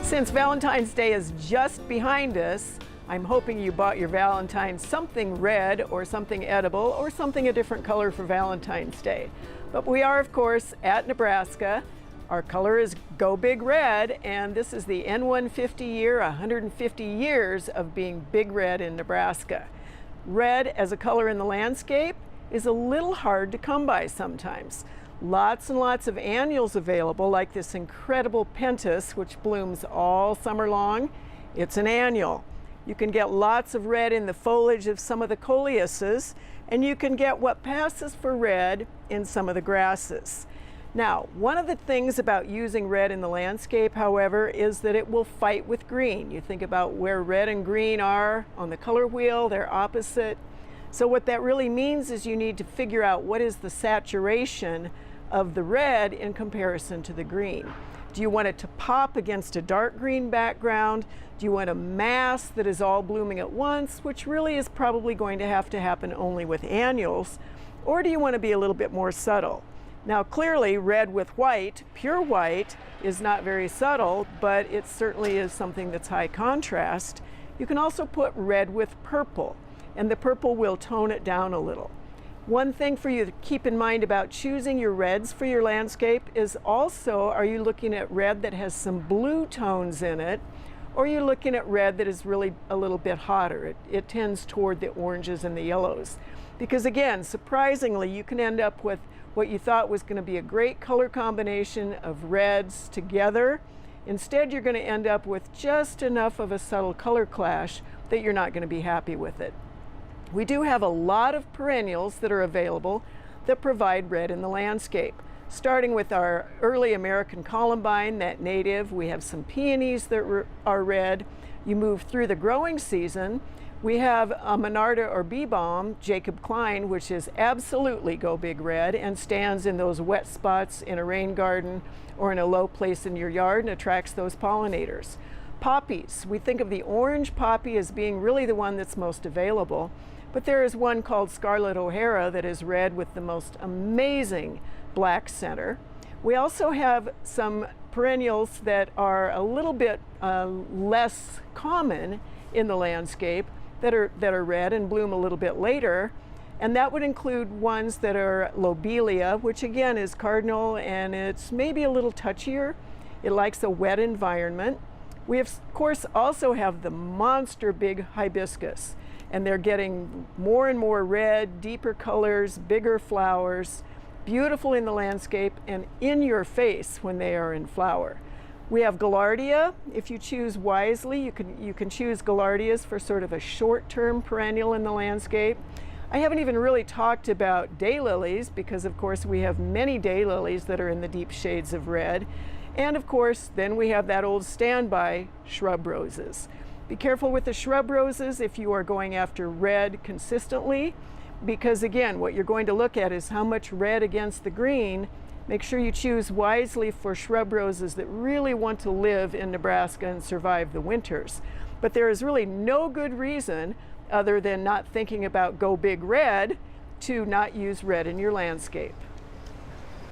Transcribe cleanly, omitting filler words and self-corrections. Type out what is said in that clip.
Since Valentine's Day is just behind us, I'm hoping you bought your Valentine something red or something edible or something a different color for Valentine's Day. But we are, of course, at Nebraska. Our color is Go Big Red, and this is the N150 year, 150 years of being Big Red in Nebraska. Red as a color in the landscape is a little hard to come by sometimes. Lots and lots of annuals available, like this incredible pentas, which blooms all summer long. It's an annual. You can get lots of red in the foliage of some of the coleuses, and you can get what passes for red in some of the grasses. Now, one of the things about using red in the landscape, however, is that it will fight with green. You think about where red and green are on the color wheel, they're opposite. So what that really means is you need to figure out what is the saturation of the red in comparison to the green. Do you want it to pop against a dark green background? Do you want a mass that is all blooming at once, which really is probably going to happen only with annuals? Or do you want to be a little bit more subtle? Now clearly red with white, pure white, is not very subtle, but it certainly is something that's high contrast. You can also put red with purple, and the purple will tone it down a little. One thing for you to keep in mind about choosing your reds for your landscape is also, are you looking at red that has some blue tones in it, or are you looking at red that is really a little bit hotter? It tends toward the oranges and the yellows. Because again, surprisingly, you can end up with what you thought was going to be a great color combination of reds together. Instead, you're going to end up with just enough of a subtle color clash that you're not going to be happy with it. We do have a lot of perennials that are available that provide red in the landscape. Starting with our early American columbine, that native, we have some peonies that are red. You move through the growing season, we have a Monarda or bee balm, Jacob Klein, which is absolutely Go Big Red and stands in those wet spots in a rain garden or in a low place in your yard and attracts those pollinators. Poppies, we think of the orange poppy as being really the one that's most available, but there is one called Scarlet O'Hara that is red with the most amazing black center. We also have some perennials that are a little bit less common in the landscape that are red and bloom a little bit later, and that would include ones that are lobelia, which again is cardinal and it's maybe a little touchier. It likes a wet environment. We of course also have the monster big hibiscus, and they're getting more and more red, deeper colors, bigger flowers, beautiful in the landscape and in your face when they are in flower. We have Gaillardia. If you choose wisely, you can choose Gaillardias for sort of a short-term perennial in the landscape. I haven't even really talked about daylilies because of course we have many daylilies that are in the deep shades of red. And of course, then we have that old standby, shrub roses. Be careful with the shrub roses if you are going after red consistently, because again, what you're going to look at is how much red against the green. Make sure you choose wisely for shrub roses that really want to live in Nebraska and survive the winters. But there is really no good reason, other than not thinking about Go Big Red, to not use red in your landscape.